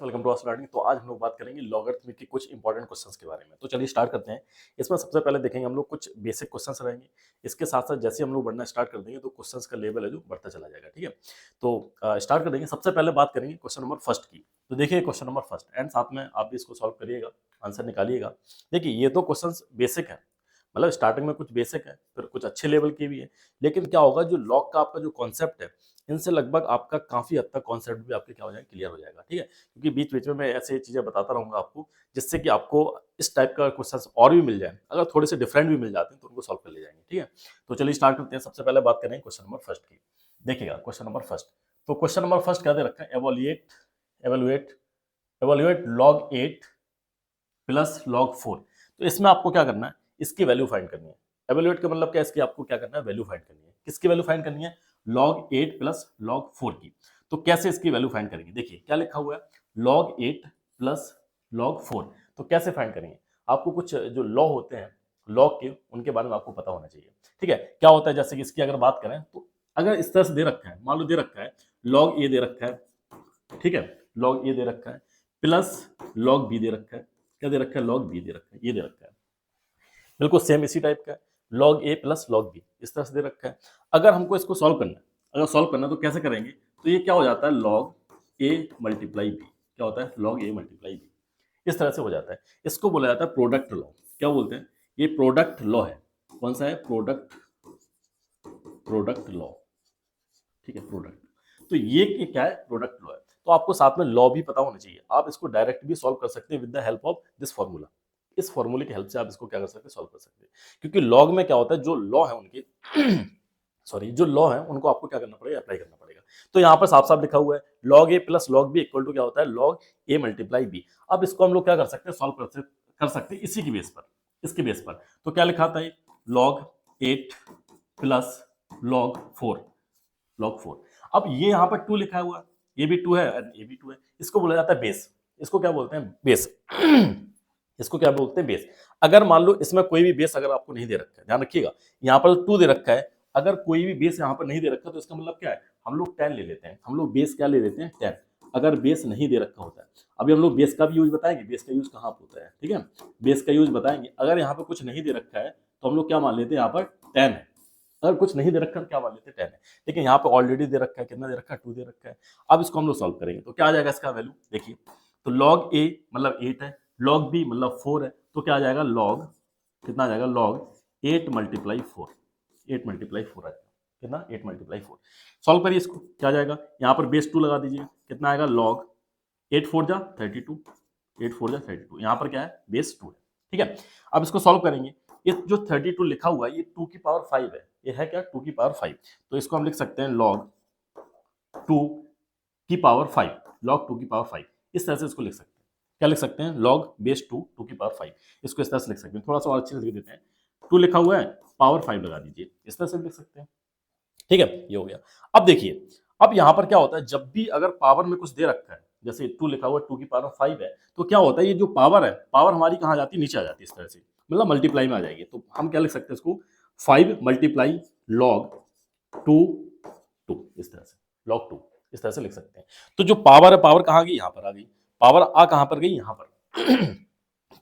Welcome to our learning. तो आज हम लोग बात करेंगे लॉगरिथमिक के कुछ इंपॉर्टेंट क्वेश्चंस के बारे में। तो चलिए स्टार्ट करते हैं। इसमें सबसे पहले देखेंगे हम लोग कुछ बेसिक क्वेश्चंस रहेंगे। इसके साथ साथ जैसे हम लोग बढ़ना स्टार्ट कर देंगे तो क्वेश्चंस का लेवल है जो बढ़ता चला जाएगा। ठीक है, तो स्टार्ट कर देंगे। सबसे पहले बात करेंगे क्वेश्चन नंबर फर्स्ट की। तो देखिए क्वेश्चन नंबर फर्स्ट एंड साथ में आप भी इसको सॉल्व करिएगा, आंसर निकालिएगा। देखिए ये तो क्वेश्चन बेसिक है, मतलब स्टार्टिंग में कुछ बेसिक है, फिर कुछ अच्छे लेवल के भी है। लेकिन क्या होगा, जो लॉग का आपका जो कॉन्सेप्ट है, इनसे लगभग आपका काफी हद तक कॉन्सेप्ट भी आपके क्या हो जाएगा, क्लियर हो जाएगा। ठीक है, क्योंकि बीच बीच में मैं ऐसे चीजें बताता रहूंगा आपको, जिससे कि आपको इस टाइप का क्वेश्चन और भी मिल जाए। अगर थोड़े से डिफरेंट भी मिल जाते हैं तो उनको सॉल्व कर ले जाएंगे। ठीक है, तो चलिए स्टार्ट करते हैं। सबसे पहले बात करेंगे क्वेश्चन नंबर फर्स्ट की। देखिएगा क्वेश्चन नंबर फर्स्ट। तो क्वेश्चन नंबर फर्स्ट क्या दे रखा है, एवोल्यूएट एवोल्यूएट एवोल्यूएट लॉग 8 प्लस लॉग 4। तो इसमें आपको क्या करना है, इसकी वैल्यू फाइंड करनी है। एवोल्यूएट का मतलब क्या है, इसकी आपको क्या करना है, वैल्यू फाइंड करनी है। किसकी वैल्यू फाइंड करनी है, log 8 प्लस log 4 की। तो कैसे इसकी वैल्यू फाइंड करेंगे, देखिए क्या लिखा हुआ है, log 8 प्लस log 4। तो कैसे फाइंड करेंगे, आपको कुछ जो लॉ होते हैं लॉग के, उनके बारे में आपको पता होना चाहिए। ठीक है, क्या होता है, जैसे कि इसकी अगर बात करें तो अगर इस तरह से दे रखा है, मान लो दे रखा है log a दे रखा है, ठीक है, log a दे रखा है प्लस log b दे रखा है। क्या दे रखा है, log b दे रखा है, ये दे रखा है बिल्कुल सेम इसी टाइप का है, log a plus log b इस तरह से दे रखा है। अगर हमको इसको सॉल्व करना है, अगर सॉल्व करना है तो कैसे करेंगे, तो ये क्या हो जाता है, log a मल्टीप्लाई b। क्या होता है, log a मल्टीप्लाई b, इस तरह से हो जाता है। इसको बोला जाता है प्रोडक्ट लॉ। क्या बोलते हैं, ये प्रोडक्ट लॉ है। कौन सा है, प्रोडक्ट लॉ। ठीक है, प्रोडक्ट। तो ये क्या है, प्रोडक्ट लॉ है। तो आपको साथ में लॉ भी पता होना चाहिए। आप इसको डायरेक्ट भी सॉल्व कर सकते हैं with the help of this formula. इस फॉर्मूले की हेल्प से आप इसको क्या कर सकते हैं, सॉल्व कर सकते हैं। क्योंकि लॉग में क्या होता है, जो लॉ है उनके सॉरी, जो लॉ है उनको आपको क्या करना पड़ेगा, अप्लाई करना पड़ेगा। तो यहाँ पर साफ साफ लिखा हुआ है log a plus log b equal to क्या होता है, log a मल्टीप्लाई b। अब इसको हम लोग क्या कर सकते हैं, सॉल्व कर सकते हैं इसी की बेस पर, इसके बेस पर। तो क्या लिखा था, log 8 प्लस log 4, log 4। अब ये यहाँ पर 2 लिखा हुआ, ये भी 2 है और ये भी 2 है। इसको बोला जाता है बेस। इसको क्या बोलते हैं, बेस। इसको क्या बोलते हैं, बेस। अगर मान लो इसमें कोई भी बेस अगर आपको नहीं दे रखा है, ध्यान रखिएगा, यहाँ पर 2 दे रखा है, अगर कोई भी बेस यहाँ पर नहीं दे रखा तो इसका मतलब क्या है, हम लोग 10 ले लेते हैं। हम लोग बेस क्या ले लेते हैं, 10। अगर बेस नहीं दे रखा होता है, अभी हम लोग बेस का भी यूज बताएंगे, बेस का यूज कहाँ पर होता है। ठीक है, बेस का यूज बताएंगे। अगर यहाँ पर कुछ नहीं दे रखा है तो हम लोग क्या मान लेते हैं, यहाँ पर 10 है। अगर कुछ नहीं दे रखा है क्या मान लेते हैं, 10 है। लेकिन यहाँ पे ऑलरेडी दे रखा है, कितना दे रखा है, 2 दे रखा है। अब इसको हम लोग सॉल्व करेंगे तो क्या आ जाएगा इसका वैल्यू, देखिए। तो log a मतलब 8 है, log b मतलब 4 है। तो क्या आ जाएगा, log कितना आ जाएगा, log 8 मल्टीप्लाई 4, 8 मल्टीप्लाई 4 आ जाएगा। कितना, 8 मल्टीप्लाई 4। सॉल्व करिए इसको, क्या आ जाएगा, यहाँ पर बेस 2 लगा दीजिए, कितना आएगा, log 8 4 जा 32, 8 4 जा 32। यहाँ पर क्या है, बेस 2 है। ठीक है, अब इसको सॉल्व करेंगे। ये जो 32 लिखा हुआ है, ये 2 की पावर 5 है। ये है क्या, 2 की पावर 5। तो इसको हम लिख सकते हैं log 2 की पावर 5, log 2 की पावर 5। इस तरह से इसको लिख सकते हैं। क्या लिख सकते हैं, log बेस 2 2 की पावर 5। इसको इस तरह से लिख सकते हैं। थोड़ा सा और अच्छे से लिख देते हैं, 2 लिखा हुआ है, पावर 5 लगा दीजिए, इस तरह से लिख सकते हैं। ठीक है, ये हो गया। अब देखिए, अब यहाँ पर क्या होता है, जब भी अगर पावर में कुछ दे रखा है, जैसे 2 लिखा हुआ है, 2 की पावर 5 है, तो क्या होता है, ये जो पावर है, पावर हमारी कहाँ जाती है, नीचे आ जाती है, इस तरह से, मतलब मल्टीप्लाई में आ जाएगी। तो हम क्या लिख सकते हैं इसको, 5 मल्टीप्लाई लॉग 2 2, इस तरह से, log 2 इस तरह से लिख सकते हैं। तो जो पावर है, पावर कहाँ गई, यहाँ पर आ गई। पावर आ कहाँ पर गई, यहाँ पर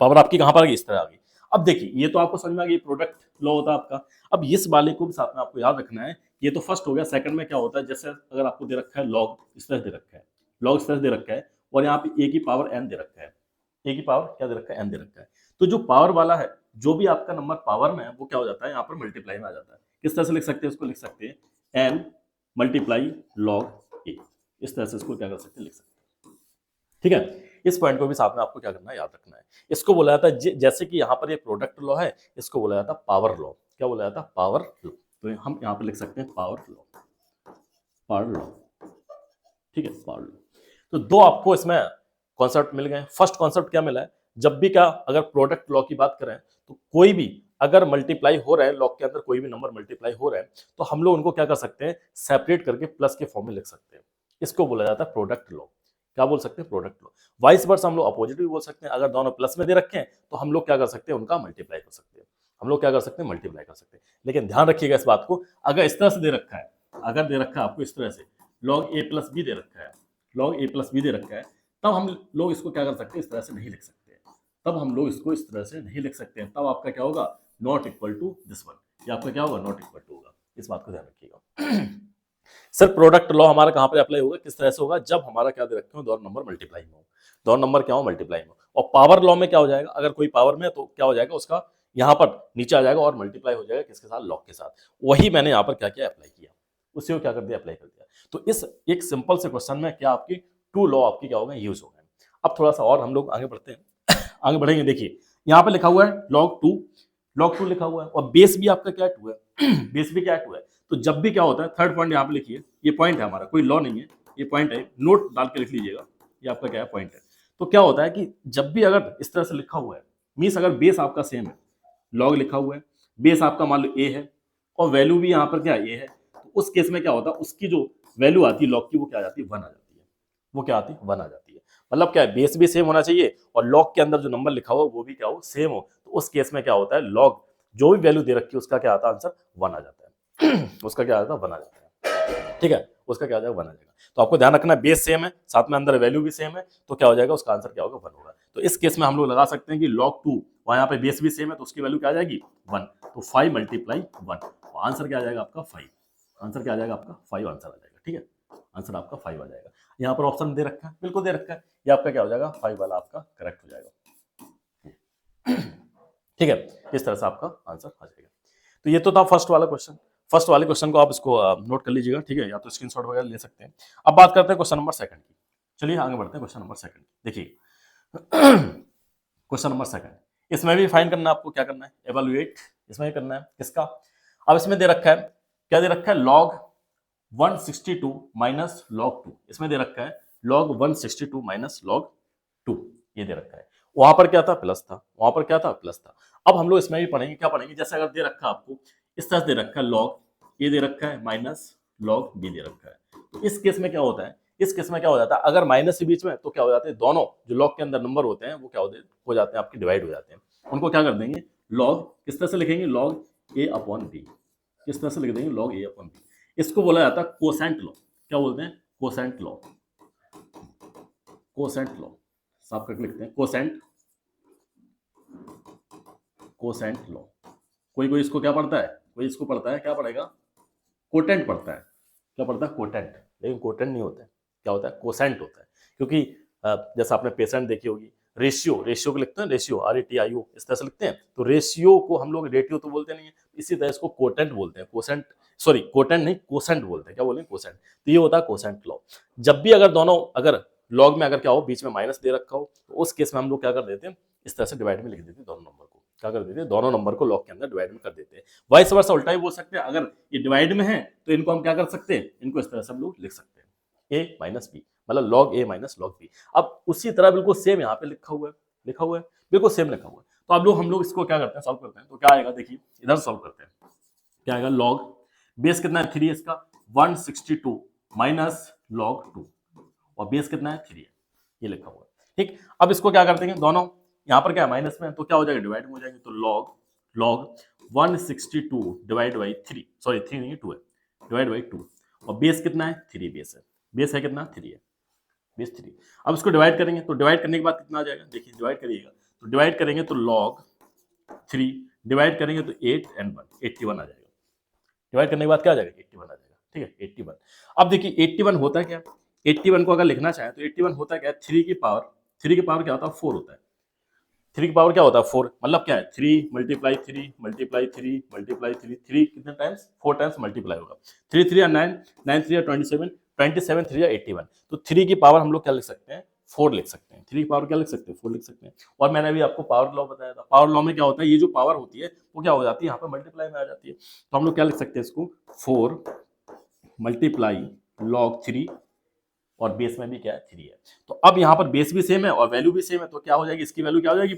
पावर आपकी कहाँ पर आ गई, इस तरह आ गई। अब देखिए, ये तो आपको समझ में आ गई, प्रोडक्ट लॉ होता है आपका। अब इस वाले को भी साथ में आपको याद रखना है। ये तो फर्स्ट हो गया। सेकंड में क्या होता है, जैसे अगर आपको दे रखा है log इस तरह दे रखा है, log इस तरह दे रखा है, और यहाँ पे a की पावर n दे रखा है, a की पावर क्या दे रखा है, n दे रखा है। तो जो पावर वाला है, जो भी आपका नंबर पावर में है, वो क्या हो जाता है, यहाँ पर मल्टीप्लाई में आ जाता है। किस तरह से लिख सकते हैं, उसको लिख सकते हैं n मल्टीप्लाई log a। इस तरह से इसको क्या कर सकते हैं, लिख सकते हैं। ठीक है, इस पॉइंट को भी साथ में आपको क्या करना है, याद रखना है। इसको बोला जाता है, जैसे कि यहाँ पर ये प्रोडक्ट लॉ है, इसको बोला जाता है पावर लॉ। क्या बोला जाता है, पावर लॉ। तो हम यहाँ पे लिख सकते हैं पावर लॉ, पावर लॉ। ठीक है, पावर लॉ। तो दो आपको इसमें कॉन्सेप्ट मिल गए। फर्स्ट कॉन्सेप्ट क्या मिला है, जब भी क्या, अगर प्रोडक्ट लॉ की बात करें तो कोई भी अगर मल्टीप्लाई हो रहा है, लॉग के अंदर कोई भी नंबर मल्टीप्लाई हो रहा है, तो हम लोग उनको क्या कर सकते हैं, सेपरेट करके प्लस के फॉर्म में लिख सकते हैं। इसको बोला जाता है प्रोडक्ट लॉ। क्या बोल सकते हैं, प्रोडक्ट लॉ। वाइस वर्स हम लोग अपोजिट भी बोल सकते हैं। अगर दोनों प्लस में दे रखे हैं तो हम लोग क्या कर सकते हैं, उनका मल्टीप्लाई कर सकते हैं। हम लोग क्या कर सकते हैं, मल्टीप्लाई कर सकते हैं। लेकिन ध्यान रखिएगा इस बात को, अगर इस तरह से दे रखा है, अगर दे रखा है आपको इस तरह से log a प्लस बी दे रखा है, log a प्लस बी दे रखा है, तब हम लोग इसको क्या कर सकते हैं, इस तरह से नहीं लिख सकते हैं, तब हम लोग इसको इस तरह से नहीं लिख सकते हैं, तब आपका क्या होगा, not equal to this one, ये आपका क्या होगा, नॉट इक्वल टू होगा। इस बात को ध्यान रखिएगा। सर प्रोडक्ट लॉ हमारा कहां पर अप्लाई होगा, किस तरह से होगा, जब हमारा क्या दे रखे हो, दोनों नंबर मल्टीप्लाई में हो, दोनों नंबर क्या हो, मल्टीप्लाई में हो। और पावर लॉ में क्या हो जाएगा, अगर कोई पावर में है तो क्या हो जाएगा, उसका यहां पर नीचे आ जाएगा और मल्टीप्लाई हो जाएगा किसके साथ, लॉग के साथ। वही मैंने यहां पर क्या किया, अप्लाई किया, उसी को क्या कर दिया, अप्लाई कर दिया। तो इस एक सिंपल से क्वेश्चन में क्या आपकी टू लॉ आपकी क्या होगा, यूज हो गए। अब थोड़ा सा और हम लोग आगे बढ़ते हैं। आगे बढ़ेंगे, देखिए यहाँ पे लिखा हुआ है लॉग टू, लॉग टू लिखा हुआ है और बेस भी आपका क्या टू है। बेस भी क्या टू है। तो जब भी क्या होता है, थर्ड पॉइंट यहाँ पे लिखिए, ये पॉइंट है हमारा, कोई लॉ नहीं है, ये पॉइंट है, नोट डाल के लिख लीजिएगा, ये आपका क्या है, पॉइंट है। तो क्या होता है कि जब भी अगर इस तरह से लिखा हुआ है, मीन्स अगर बेस आपका सेम है, लॉग लिखा हुआ है, बेस आपका मान लो ए है और वैल्यू भी यहाँ पर क्या ए है, तो उस केस में क्या होता है, उसकी जो वैल्यू आती है लॉग की, वो क्या आ जाती है, वन आ जाती है, वो क्या आती है, वन आ जाती है। मतलब क्या है, बेस भी सेम होना चाहिए और लॉग के अंदर जो नंबर लिखा हुआ वो भी क्या हो, सेम हो। तो उस केस में क्या होता है, लॉग जो भी वैल्यू दे रखी है उसका क्या आता है, आंसर वन आ जाता है। उसका क्या आता है, वन आ जाता है, ठीक है, उसका क्या आ जाएगा, वन आ जाएगा। तो आपको ध्यान रखना है, बेस सेम है, साथ में अंदर वैल्यू भी सेम है, तो क्या हो जाएगा, उसका आंसर क्या होगा, वन होगा। तो इस केस में हम लोग लगा सकते हैं कि log 2, वहां यहाँ पे बेस भी सेम है तो उसकी वैल्यू क्या आ जाएगी, वन। तो 5 मल्टीप्लाई 1, आंसर क्या आ जाएगा आपका 5, आंसर क्या आ जाएगा आपका 5 आंसर आ जाएगा, ठीक है, आंसर आपका 5 आ जाएगा। यहाँ पर ऑप्शन दे रखा है, बिल्कुल दे रखा है, ये आपका क्या हो जाएगा, 5 वाला आपका करेक्ट हो जाएगा। ठीक है, इस तरह से आपका आंसर आ जाएगा। तो ये तो था फर्स्ट वाला क्वेश्चन। फर्स्ट वाले क्वेश्चन को आप इसको नोट कर लीजिएगा, ठीक है, या तो स्क्रीनशॉट वगैरह ले सकते हैं। अब बात करते हैं क्वेश्चन नंबर सेकंड की। चलिए आगे बढ़ते हैं क्वेश्चन नंबर सेकंड। देखिए क्वेश्चन नंबर सेकंड, इसमें भी फाइंड करना है आपको, क्या करना है, एवेलुएट, इसमें भी करना है किसका। अब इसमें दे रखा है, क्या दे रखा है, log 162 माइनस log 2, इसमें दे रखा है log 162 माइनस log 2, ये दे रखा है। वहां पर क्या था, प्लस था, वहां पर क्या था, प्लस था। अब हम लोग इसमें भी पढ़ेंगे, क्या पढ़ेंगे, जैसे अगर दे रखा है आपको इस तरह से दे रखा है, log ये दे रखा है माइनस log b दे रखा है, तो इस केस में क्या होता है, इस केस में क्या हो जाता है, अगर माइनस के बीच में, तो क्या हो जाते हैं, दोनों जो लॉग के अंदर नंबर होते हैं वो क्या हो जाते हैं आपके, डिवाइड हो जाते हैं। उनको क्या कर देंगे, लॉग किस तरह से लिखेंगे, लॉग ए अपॉन बी, किस तरह से लिख देंगे, लॉग ए अपॉन बी। इसको बोला जाता है कोसेंट लॉ, क्या बोलते हैं, कोसेंट लॉ, कोसेंट लॉ, साफ करके लिखते हैं, कोसेंट, कोसेंट लॉ। कोई कोई इसको क्या पढ़ता है, कोई इसको पढ़ता है, क्या पढ़ेगा, कोटेंट पढ़ता है, क्या पढ़ता है, कोटेंट, लेकिन कोटेंट नहीं होता है, क्या होता है, कोसेंट होता है। क्योंकि जैसे आपने पेशेंट देखी होगी, रेशियो, रेशियो को लिखते हैं, रेशियो RATIO इस तरह से लिखते हैं, तो रेशियो को हम लोग रेटियो तो बोलते नहीं है, इसी तरह इसको कोटेंट बोलते हैं, कोसेंट, सॉरी कोटेंट नहीं, कोसेंट बोलते हैं, क्या बोलेंगे, कोसेंट। तो ये होता है कोसेंट लॉ। जब भी अगर दोनों, अगर लॉग में अगर क्या हो, बीच में माइनस दे रखा हो, तो उस केस में हम लोग क्या कर देते हैं, इस तरह से डिवाइड में लिख देते हैं, दोनों नंबर को क्या कर देते हैं, दोनों नंबर को लॉग के अंदर डिवाइड में कर देते हैं। वाइस वर्सा उल्टा ही बोल सकते हैं, अगर ये डिवाइड में है तो इनको हम क्या कर सकते हैं, इनको इस तरह से हम लोग लिख सकते हैं, a माइनस बी, मतलब log a minus log b। अब उसी तरह बिल्कुल सेम यहाँ पे लिखा हुआ है, लिखा हुआ है, बिल्कुल सेम लिखा हुआ है। तो अब लोग हम लोग इसको क्या करते हैं, सॉल्व करते हैं, तो क्या आएगा, देखिए इधर सॉल्व करते हैं, क्या आएगा, log बेस कितना है, 3 है इसका, 162 माइनस log 2, और बेस कितना है, 3 है, ये लिखा हुआ है, ठीक। अब इसको क्या करते हैं, दोनों यहाँ पर क्या है, माइनस में, तो क्या हो जाएगा, डिवाइड में हो जाएंगे, तो log 162 डिवाइड बाई 3, सॉरी 3 नहीं 2 है, डिवाइड बाई 2, और बेस कितना है, 3 बेस है, बेस है कितना, 3 है, बेस 3। अब इसको डिवाइड करेंगे, तो डिवाइड करने के बाद कितना आ जाएगा, देखिए डिवाइड करिएगा, तो डिवाइड करेंगे तो log 3 डिवाइड करेंगे तो 8 and 1 81 आ जाएगा, डिवाइड करने के बाद क्या आ जाएगा, 81 आ जाएगा, ठीक है, 81। अब देखिए 81 होता है क्या, 81 को अगर लिखना चाहे तो 81 होता है क्या, 3 की पावर क्या होता है, 4 होता है, 3 की पावर क्या होता है, 4, मतलब क्या है, 3 मल्टीप्लाई 3 मल्टीप्लाई 3 मल्टीप्लाई 3, 3 कितने टाइम्स, 4 टाइम्स मल्टीप्लाई होगा, 3 3 9, 9 3 27, 27 3 81। तो 3 की पावर हम लोग क्या लिख सकते हैं, 4 लिख सकते हैं, 3 की पावर क्या लिख सकते हैं, 4 लिख सकते हैं। और मैंने अभी आपको पावर लॉ बताया था, पावर लॉ में क्या होता है, ये जो पावर होती है वो क्या हो जाती है, यहाँ पे मल्टीप्लाई में आ जाती है, तो हम लोग क्या लिख सकते हैं इसको, 4 मल्टीप्लाई log 3, और बेस में भी क्या है, 3 है। तो अब यहाँ पर बेस भी सेम है और वैल्यू भी सेम है, तो क्या हो जाएगी, इसकी वैल्यू क्या हो जाएगी,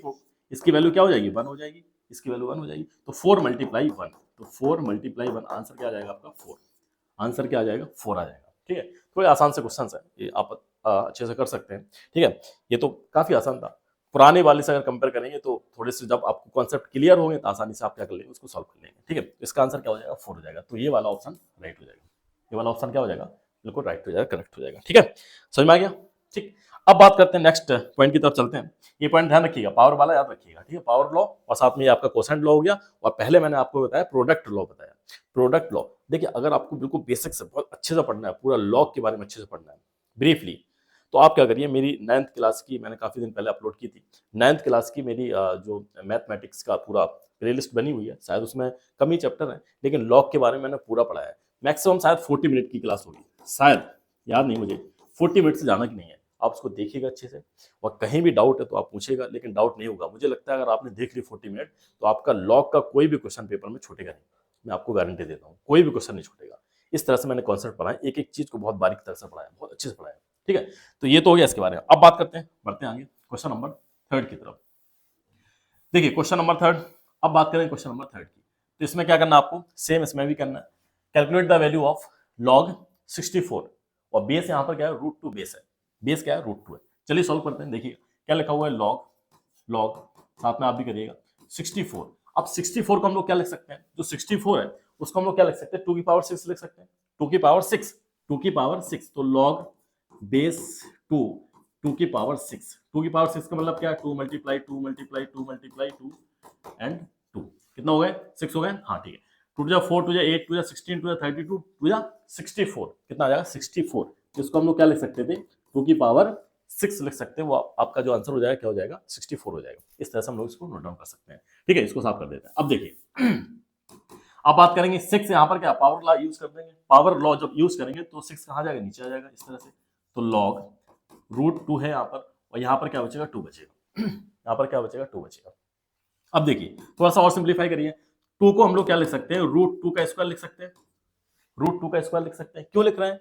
इसकी वैल्यू क्या हो जाएगी, 1 हो जाएगी, इसकी वैल्यू 1 हो जाएगी, तो 4 मल्टीप्लाई 1, तो 4 मल्टीप्लाई 1, आंसर क्या आ जाएगा आपका, 4, आंसर क्या आ जाएगा, 4 आ जाएगा, ठीक है। थोड़े आसान से क्वेश्चन है, ये आप अच्छे से कर सकते हैं, ठीक है, ये तो काफी आसान था। पुराने वाले से अगर कंपेयर करेंगे तो थोड़े से, जब आपको कॉन्सेप्ट क्लियर होंगे तो आसानी से आप क्या कर लेंगे, उसको सॉल्व कर लेंगे, ठीक है। इसका आंसर क्या हो जाएगा, 4 हो जाएगा, तो ये वाला ऑप्शन राइट हो जाएगा, ये वाला ऑप्शन क्या हो जाएगा, बिल्कुल राइट हो जाएगा, करेक्ट हो जाएगा, ठीक है, समझ में आ गया, ठीक। अब बात करते हैं नेक्स्ट पॉइंट की तरफ चलते हैं। ये पॉइंट ध्यान रखिएगा, पावर वाला याद रखिएगा, ठीक है, पावर लॉ और साथ में ये आपका कोसेंट लॉ हो गया, और पहले मैंने आपको बताया प्रोडक्ट लॉ बताया। प्रोडक्ट लॉ देखिए, अगर आपको बिल्कुल बेसिक से बहुत अच्छे से पढ़ना है, पूरा लॉ के बारे में अच्छे से पढ़ना है ब्रीफली, तो आप क्या करिए, मेरी 9th क्लास की मैंने काफी दिन पहले अपलोड की थी, 9th क्लास की मेरी जो मैथमेटिक्स का पूरा प्लेलिस्ट बनी हुई है, शायद उसमें कम ही चैप्टर है, लेकिन लॉ के बारे में मैंने पूरा पढ़ाया है। मैक्सिमम शायद 40 मिनट की क्लास होगी, शायद, याद नहीं मुझे, 40 मिनट से ज्यादा की नहीं है। आप उसको देखिएगा अच्छे से, और कहीं भी डाउट है तो आप पूछेगा, लेकिन डाउट नहीं होगा। मुझे लगता है अगर आपने देख ली 40 मिनट, तो आपका लॉ का कोई भी क्वेश्चन पेपर में छूटेगा नहीं, मैं आपको गारंटी देता हूँ, कोई भी क्वेश्चन नहीं छूटेगा। इस तरह से मैंने कॉन्सेप्ट पढ़ाया, एक एक चीज को बहुत बारीक तरह से पढ़ाया, बहुत अच्छे से पढ़ाया, ठीक है। तो ये तो हो गया इसके बारे में। अब बात करते हैं, बढ़ते हैं आगे क्वेश्चन नंबर 3 की तरफ। देखिए क्वेश्चन नंबर 3, अब बात करें क्वेश्चन नंबर 3 की, तो इसमें क्या करना आपको, सेम इसमें भी करना है, calculate the value of log 64, और बेस यहाँ पर क्या है, √2 बेस है, बेस क्या है, √2 है। चलिए सॉल्व करते हैं, देखिए क्या लिखा हुआ है, log साथ में आप भी करिएगा 64। अब 64 को हम लोग क्या लिख सकते हैं, जो 64 है उसको हम लोग क्या लिख सकते हैं, 2 की पावर 6 लिख सकते हैं, 2 की पावर 6, 2 की पावर 6, तो log बेस 2, 2 की पावर 6, 2 की पावर 6 का मतलब क्या है, 2 मल्टीप्लाई 2 मल्टीप्लाई 2 मल्टीप्लाई 2 एंड 2, कितना हो गए, 6 हो गए, हाँ ठीक है। 2 जा 4, 2 जा 8, 2 जा 16, 2 जा 32, 2 जा 64, कितना आ जाएगा 64। इसको हम लोग क्या लिख सकते थे, 2 की पावर 6 लिख सकते हैं, वो आपका जो आंसर हो जाएगा क्या हो जाएगा, 64 हो जाएगा। इस तरह से हम लोग इसको नोट डाउन कर सकते हैं, ठीक है, इसको साफ कर देते हैं। अब देखिए अब बात करेंगे 6, यहाँ पर क्या पावर लॉ यूज कर देंगे, पावर लॉ जब यूज करेंगे तो 6 कहाँ जाएगा, नीचे आ जाएगा इस तरह से, तो log √2 है यहाँ पर, और यहाँ पर क्या बचेगा, 2 बचेगा, यहाँ पर क्या बचेगा, 2 बचेगा। अब देखिए थोड़ा सा और सिंप्लीफाई करिए, 2 को हम लोग क्या लिख सकते हैं, √2 का स्क्वायर लिख सकते हैं, √2 का स्क्वायर लिख सकते हैं। क्यों लिख रहे हैं,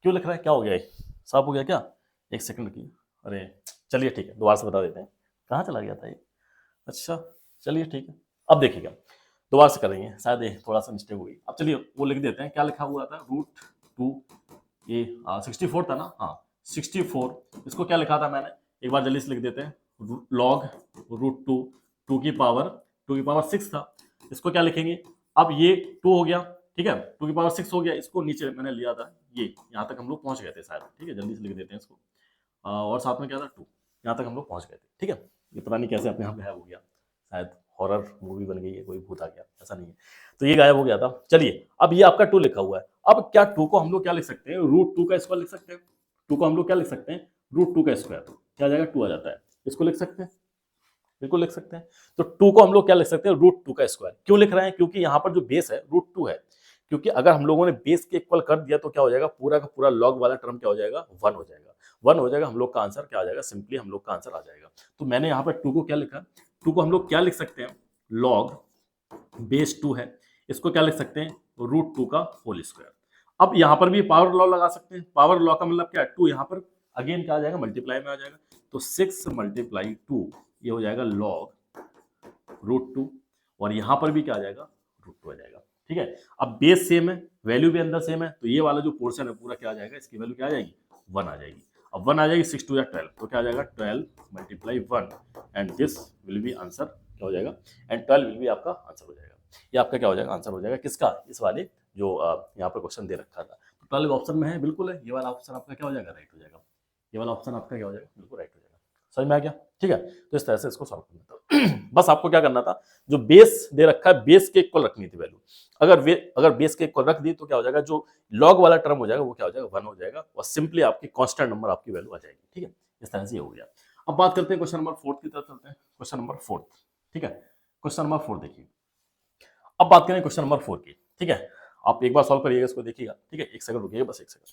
क्यों लिख रहे हैं, क्या हो गया ये, साफ हो गया क्या, एक सेकंड की, अरे चलिए ठीक है, दोबारा से बता देते हैं, कहाँ चला गया था ये, अच्छा चलिए ठीक है। अब देखिएगा दोबारा से करेंगे, शायद ये थोड़ा सा मिस्टेक हुई। अब चलिए वो लिख देते हैं, क्या लिखा हुआ था, √2, ये 64 था ना, हाँ 64, इसको क्या लिखा था मैंने, एक बार जल्दी से लिख देते हैं, log √2, 2 की पावर 6 था, इसको क्या लिखेंगे, अब ये 2 हो गया, ठीक है, 2 की पावर 6 हो गया, इसको नीचे मैंने लिया था, ये यहाँ तक हम लोग पहुंच गए थे शायद, ठीक है, जल्दी से लिख देते हैं इसको, और साथ में क्या था 2, यहाँ तक हम लोग पहुंच गए थे, ठीक है। ये पता नहीं कैसे अपने आप गायब हो गया, शायद हॉरर मूवी बन गई है, कोई भूत आ गया, ऐसा नहीं है, तो ये गायब हो गया था। चलिए अब ये आपका 2 लिखा हुआ है, अब क्या 2 को हम लोग क्या लिख सकते हैं, √2 का स्क्वायर लिख सकते हैं, 2 को हम लोग क्या लिख सकते हैं, √2 का स्क्वायर, क्या आ जाएगा, 2 आ जाता है, इसको लिख सकते हैं, बिल्कुल लिख सकते हैं। तो 2 को हम लोग क्या लिख सकते हैं, √2 का स्क्वायर। क्यों लिख रहे हैं, क्योंकि यहाँ पर जो बेस है √2 है, क्योंकि अगर हम लोगों ने बेस के इक्वल कर दिया तो क्या हो जाएगा, पूरा का पूरा लॉग वाला टर्म क्या हो जाएगा, 1 हो जाएगा, 1 हो जाएगा, हम लोग का आंसर क्या आ जाएगा, सिंपली हम लोग का आंसर आ जाएगा। तो मैंने यहाँ पर 2 को क्या लिखा, 2 को हम लोग क्या लिख सकते हैं, लॉग बेस 2 है, इसको क्या लिख सकते हैं, √2 का होल स्क्वायर। अब यहाँ पर भी पावर लॉ लगा सकते हैं, पावर लॉ का मतलब क्या है, 2 यहाँ पर अगेन क्या आ जाएगा, मल्टीप्लाई में आ जाएगा, तो 6 मल्टीप्लाई 2 ये हो जाएगा लॉग √2, और यहाँ पर भी क्या आ जाएगा, √2 आ जाएगा, ठीक है। अब बेस सेम है, वैल्यू भी अंदर सेम है, तो ये वाला जो पोर्शन है पूरा क्या आ जाएगा, इसकी वैल्यू क्या आ जाएगी, 1 आ जाएगी। अब 1 आ जाएगी, 6 2 या 12, तो क्या आ जाएगा, 12 multiply 1, and this will be answer, क्या हो जाएगा, एंड 12 विल बी आपका आंसर हो जाएगा। ये आपका क्या हो जाएगा, आंसर हो जाएगा, किसका, इस वाले जो यहाँ पर क्वेश्चन दे रखा था, तो 12 ऑप्शन में है, बिल्कुल है, ये वाला ऑप्शन आपका क्या हो जाएगा, राइट हो जाएगा, ये वाला ऑप्शन आपका क्या हो जाएगा, बिल्कुल राइट हो जाएगा। समझ में आ गया, ठीक है। तो इस तरह से इसको सॉल्व करना था। बस आपको क्या करना था, जो बेस दे रखा है बेस के इक्वल रखनी थी वैल्यू, अगर बेस के इक्वल रख दी तो क्या हो जाएगा, जो लॉग वाला टर्म हो जाएगा वो क्या हो जाएगा, 1 हो जाएगा, और सिंपली आपकी कांस्टेंट नंबर आपकी वैल्यू आ जाएगी, ठीक है। इस तरह से ये हो गया। अब बात करते हैं क्वेश्चन नंबर 4 की तरफ चलते हैं, क्वेश्चन नंबर 4, ठीक है, क्वेश्चन नंबर 4 देखिए। अब बात करें क्वेश्चन नंबर 4 की, ठीक है, आप एक बार सॉल्व करिएगा इसको, देखिएगा, ठीक है, एक सेकंड रुकिएगा, बस एक सेकंड।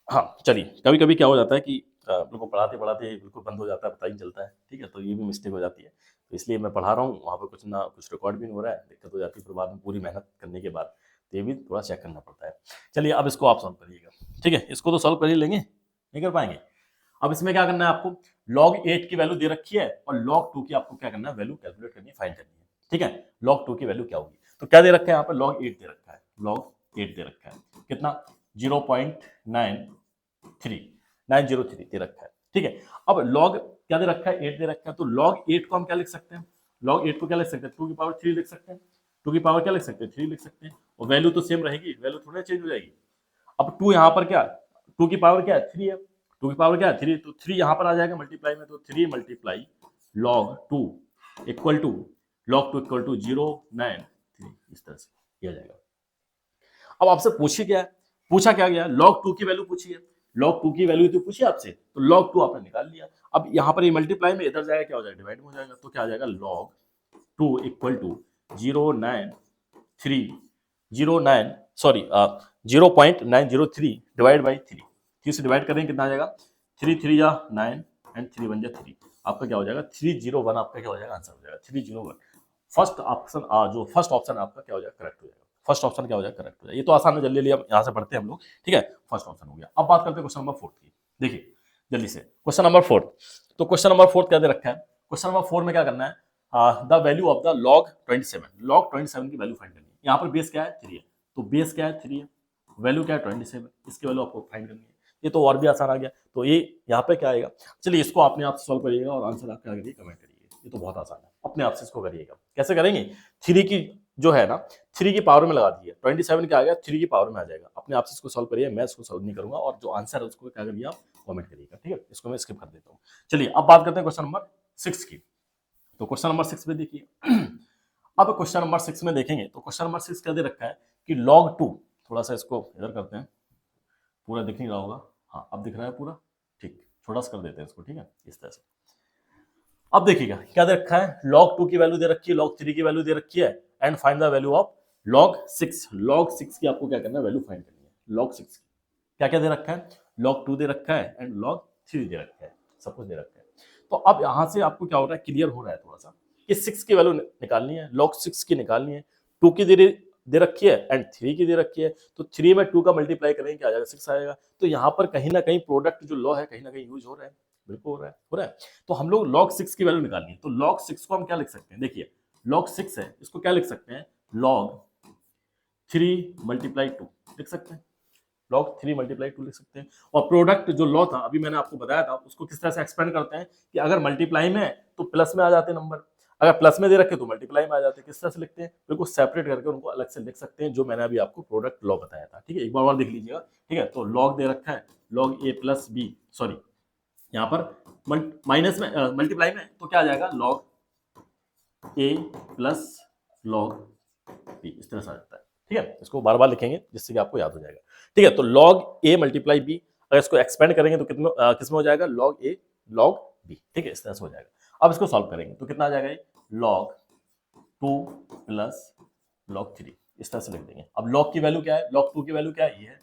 हाँ चलिए, कभी कभी क्या हो जाता है कि बिल्कुल पढ़ाते पढ़ाते बिल्कुल बंद हो जाता है, पता ही नहीं चलता है, ठीक है, तो ये भी मिस्टेक हो जाती है, तो इसलिए मैं पढ़ा रहा हूँ, वहाँ पे कुछ ना कुछ रिकॉर्ड भी नहीं हो रहा है, दिक्कत हो जाती है, फिर बाद में पूरी मेहनत करने के बाद, तो ये भी थोड़ा चेक करना पड़ता है। चलिए अब इसको आप सॉल्व करिएगा, ठीक है, इसको तो सॉल्व कर ही लेंगे, नहीं कर पाएंगे। अब इसमें क्या करना है आपको, log 8 की वैल्यू दे रखी है, और log 2 की आपको क्या करना है, वैल्यू कैलकुलेट करनी है, फाइंड करनी है, ठीक है। log 2 की वैल्यू क्या होगी, तो क्या दे रखा है यहाँ पर, log 8 दे रखा है, log 8 दे रखा है, कितना, 0.903 दे रखा है, ठीक है। अब log क्या दे रखा है, 8 दे रखा है, तो log 8 को हम क्या लिख सकते हैं, log 8 को क्या लिख सकते हैं, 2 की पावर 3 लिख सकते हैं, 2 की पावर क्या लिख सकते हैं, 3 लिख सकते हैं, और वैल्यू तो सेम रहेगी, वैल्यू थोड़ा चेंज हो जाएगी। अब 2 यहाँ पर क्या, टू की पावर क्या है, 3 है, टू की पावर क्या है, 3, तो 3 यहाँ पर आ जाएगा मल्टीप्लाई में, तो 3 multiply log 2 equal to log 2 equal to 0.93, इस तरह से किया जाएगा। अब आपसे पूछिए क्या है, पूछा क्या गया, log 2 की वैल्यू पूछी है, log 2 की वैल्यू तो पूछी आपसे, तो log 2 आपने निकाल लिया। अब यहाँ पर ये मल्टीप्लाई में इधर जाएगा क्या हो जाएगा, डिवाइड में हो जाएगा, तो क्या आ जाएगा log 2 equal to 0.903 divide by 3, 3 से डिवाइड करेंगे कितना आ जाएगा, 3 3 या 9 एंड 3 1 जा 3, आपका क्या हो जाएगा 301, आपका क्या हो जाएगा आंसर हो जाएगा 301। फर्स्ट ऑप्शन जो फर्स्ट ऑप्शन आपका क्या हो जाएगा, करेक्ट हो जाएगा, फर्स्ट ऑप्शन क्या हो जाएगा, करेक्ट हो जाएगा। ये तो आसान है, जल्दी जल्दी यहाँ से पढ़ते हैं हम लोग, ठीक है, फर्स्ट ऑप्शन हो गया। अब बात करते हैं क्वेश्चन नंबर 4 की, देखिए जल्दी से क्वेश्चन नंबर 4। तो क्वेश्चन नंबर 4 क्या दे रखा है, क्वेश्चन नंबर 4 में क्या करना है, the value of the log 27, log 27 की वैल्यू फाइंड करनी है। यहाँ पर बेस क्या है 3 है, तो बेस क्या है 3 है, वैल्यू क्या है 27, इसकी वैल्यू आपको फाइंड करनी है। ये तो और भी आसान आ गया, तो ये यहाँ पे क्या आएगा, चलिए इसको अपने आप से सॉल्व करिएगा और आंसर आप क्या करिए, कमेंट करिए। ये तो बहुत आसान है, अपने आप से इसको करिएगा। कैसे करेंगे, 3 की जो है ना 3 की पावर में लगा दिए, 27 क्या आ गया 3 की पावर में आ जाएगा, अपने आप से इसको सॉल्व करिए, मैं इसको सॉल्व नहीं करूंगा, और जो आंसर है उसको क्या करिए आप कमेंट करिएगा, ठीक है। इसको मैं स्किप कर देता हूँ। चलिए अब बात करते हैं क्वेश्चन नंबर 6 की। तो क्वेश्चन नंबर 6 में देखिए अब क्वेश्चन नंबर 6 में देखेंगे तो क्वेश्चन नंबर 6 क्या दे रखा है कि log 2, थोड़ा सा इसको इधर करते हैं, पूरा दिख नहीं रहा होगा, हाँ अब दिख रहा है पूरा, ठीक, छोटा सा कर देते हैं इसको, ठीक है, इस तरह से। अब देखिएगा क्या दे रखा है, log 2 की वैल्यू दे रखी है, log 3 की वैल्यू दे रखी है, and find the value of log 6, log 6 की आपको क्या करना है, वैल्यू फाइंड करनी है। log 6 की क्या क्या दे रखा है, log 2 दे रखा है एंड log 3 दे रखा है, सब कुछ दे रखा है। तो अब यहाँ से आपको क्या हो रहा है, क्लियर हो रहा है थोड़ा सा कि 6 की वैल्यू निकालनी है, log 6 की निकालनी है, 2 की दे रखी है एंड 3 की दे रखी है, तो 3 में 2 का मल्टीप्लाई करेंगे क्या आ जाएगा 6 आएगा। तो यहाँ पर कहीं ना कहीं प्रोडक्ट जो लॉ है कहीं ना कहीं यूज हो रहा है, बिल्कुल हो रहा है। तो हम लोग log 6 की वैल्यू निकालनी है, तो log 6 को हम क्या लिख सकते हैं, देखिए log 6 है, इसको क्या लिख सकते हैं, log 3 मल्टीप्लाई 2 लिख सकते हैं, log 3 मल्टीप्लाई 2 लिख सकते हैं। और प्रोडक्ट जो लॉ था अभी मैंने आपको बताया था, उसको किस तरह से एक्सपेंड करते हैं कि अगर मल्टीप्लाई में है तो प्लस में आ जाते हैं नंबर, अगर प्लस में दे रखे तो मल्टीप्लाई में आ जाते हैं। किस तरह से लिखते हैं, बिल्कुल सेपरेट करके उनको अलग से लिख सकते हैं, जो मैंने अभी आपको प्रोडक्ट लॉ बताया था, ठीक है, एक बार और देख लीजिएगा, ठीक है। तो log दे रखा है log a plus B, sorry यहाँ पर माइनस में मल्टीप्लाई में तो क्या आ जाएगा log a plus log b, इस तरह से आ जाता है, ठीक है। इसको बार बार लिखेंगे जिससे कि आपको याद हो जाएगा, ठीक है। तो log a मल्टीप्लाई b, अगर इसको एक्सपेंड करेंगे तो किसमें हो जाएगा, log a log b, ठीक है, इस तरह से हो जाएगा। अब इसको सॉल्व करेंगे तो कितना आ जाएगा, log 2 प्लस log 3, इस तरह से लिख देंगे। अब log की वैल्यू क्या है, log 2 की वैल्यू क्या है, ये है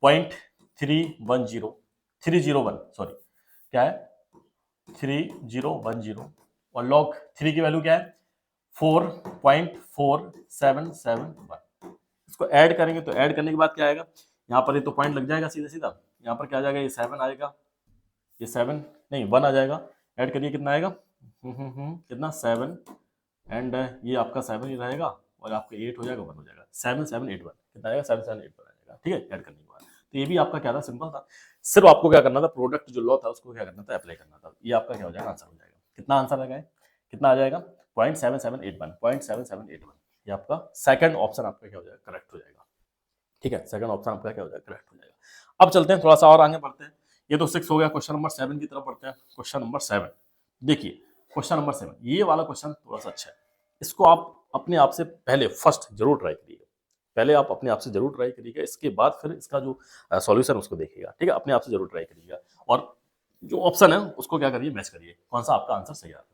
0.301, सॉरी क्या है 3010, और log 3 की वैल्यू क्या है 4.4771। इसको ऐड करेंगे तो ऐड करने के बाद क्या आएगा, यहाँ पर ये तो पॉइंट लग जाएगा सीधा सीधा, यहाँ पर क्या आ जाएगा, ये 7 आएगा, ये 7 नहीं 1 आ जाएगा, ऐड करिए कितना आएगा, कितना 7 एंड ये आपका 7 ही रहेगा, और आपका 8 हो जाएगा, 1 हो जाएगा, 7781 कितना आएगा, 7781 आ जाएगा, ठीक है, ऐड करने के बाद। तो ये भी आपका क्या था, सिंपल था, सिर्फ आपको क्या करना था, प्रोडक्ट जो लॉ था उसको क्या करना था, अप्लाई करना था। ये आपका क्या हो जाएगा, आंसर हो जाएगा। कितना आंसर आ गया, कितना आ जाएगा 0.7781, ये आपका सेकंड ऑप्शन आपका क्या हो जाएगा, करेक्ट हो जाएगा, ठीक है, सेकंड ऑप्शन आपका क्या हो जाएगा, करेक्ट हो जाएगा। अब चलते हैं थोड़ा सा और आगे बढ़ते हैं, ये तो 6 हो गया, क्वेश्चन नंबर 7 की तरफ बढ़ते हैं। क्वेश्चन नंबर 7 देखिए, क्वेश्चन नंबर 7 ये वाला क्वेश्चन थोड़ा सा अच्छा है, इसको आप अपने आप से पहले फर्स्ट जरूर ट्राई करिएगा, पहले आप अपने आप से जरूर ट्राई करिएगा, इसके बाद फिर इसका जो सॉल्यूशन उसको देखिएगा, ठीक है, अपने आप से जरूर ट्राई करिएगा, और जो ऑप्शन है उसको क्या करिए, मैच करिए, कौन सा आपका आंसर सही आ रहा है।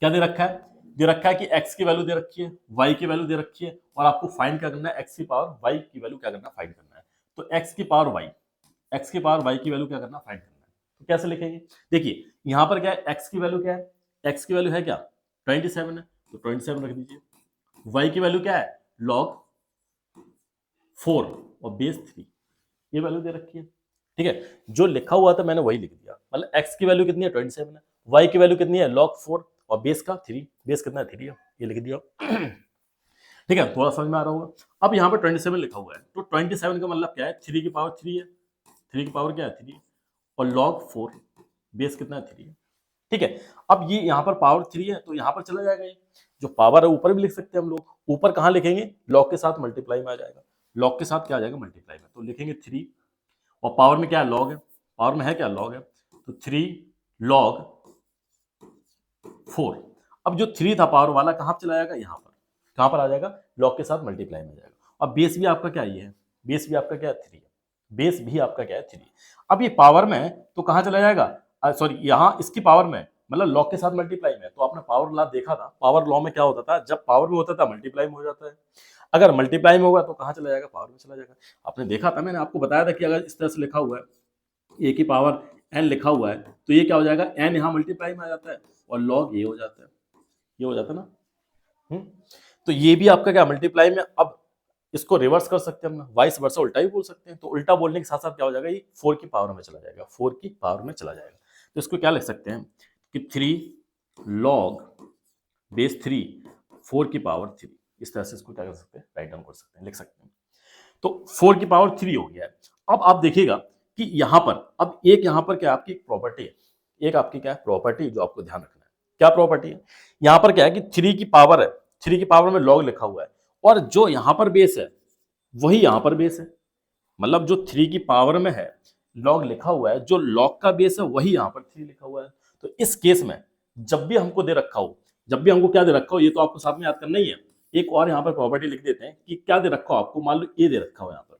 क्या दे रखा है, दे रखा है कि x की वैल्यू दे रखी है, y की वैल्यू दे रखी है, और आपको फाइंड क्या करना है, x की पावर y की वैल्यू क्या करना है, फाइंड करना है। तो x की पावर y की वैल्यू क्या करना है, फाइंड करना है। तो कैसे लिखेंगे, देखिए यहाँ पर क्या है, x की वैल्यू क्या है, x की वैल्यू है क्या 27 है, तो 27 रख दीजिए। y की वैल्यू क्या है, log 4 और बेस 3, ये वैल्यू दे रखी है, ठीक है। जो लिखा हुआ था मैंने वही लिख दिया, मतलब x की वैल्यू कितनी है 27 है, y की वैल्यू कितनी है log 4 और बेस का 3, बेस कितना है 3 है, ये लिख दिया, ठीक है, थोड़ा समझ में आ रहा होगा। अब यहाँ पर 27 लिखा हुआ है, तो 27 का मतलब क्या है, 3 की पावर 3 है, 3 की पावर क्या है 3, और log 4 बेस कितना है 3 है, ठीक है। अब ये यहाँ पर पावर 3 है तो यहाँ पर चला जाएगा, ये जो पावर है ऊपर भी लिख सकते हैं हम लोग, ऊपर कहाँ लिखेंगे, log के साथ मल्टीप्लाई में आ जाएगा, log के साथ क्या आ जाएगा, मल्टीप्लाई में, तो लिखेंगे 3 और पावर में क्या है, लॉग है, पावर में है क्या, लॉग है, तो 3 log 4। अब जो 3 था पावर वाला कहां चला जाएगा, यहां पर, कहां पर आ जाएगा, लॉग के साथ मल्टीप्लाई में जाएगा। अब बेस भी आपका क्या ये है, बेस भी आपका क्या है, 3 है, बेस भी आपका क्या है, 3। अब ये पावर में है तो कहां चला जाएगा, सॉरी यहां इसकी पावर में, मतलब लॉग के साथ मल्टीप्लाई में। तो आपने पावर लॉ देखा था, पावर लॉ में क्या होता था, जब पावर में होता था मल्टीप्लाई में हो जाता है, अगर मल्टीप्लाई में होगा तो कहां चला जाएगा, पावर में चला जाएगा। आपने देखा था, मैंने आपको बताया था कि अगर इस तरह से लिखा हुआ है, ए की पावर n लिखा हुआ है, तो ये क्या हो जाएगा, n यहाँ मल्टीप्लाई में आ जाता है और log ये हो जाता है, ये हो जाता है ना। तो ये भी आपका क्या, मल्टीप्लाई में। अब इसको रिवर्स कर सकते हैं हम, वाइस वर्सा, उल्टा भी बोल सकते हैं। तो उल्टा बोलने के साथ साथ क्या हो जाएगा, ये 4 की पावर में चला जाएगा, 4 की पावर में चला जाएगा। तो इसको क्या लिख सकते हैं कि 3 log बेस 3 4 की पावर 3, इस तरह से इसको क्या कर सकते हैं, राइट डाउन कर सकते हैं, लिख सकते हैं। तो 4 की पावर 3 हो गया है। अब आप देखिएगा कि यहां पर, अब एक यहां पर क्या आपकी प्रॉपर्टी है, एक आपकी क्या है प्रॉपर्टी, जो आपको ध्यान रखना है। क्या प्रॉपर्टी है, यहां पर क्या है कि 3 की पावर है, 3 की पावर में लॉग लिखा हुआ है, और जो यहां पर बेस है वही यहां पर बेस है। मतलब जो 3 की पावर में है लॉग लिखा हुआ है, जो लॉग का बेस है वही यहां पर 3 लिखा हुआ है। तो इस केस में जब भी हमको दे रखा हो, जब भी हमको क्या दे रखा हो, ये तो आपको साथ में याद करना ही है। एक और यहाँ पर प्रॉपर्टी लिख देते हैं कि क्या दे रखा हो आपको, मान लो ए दे रखा हो, यहाँ पर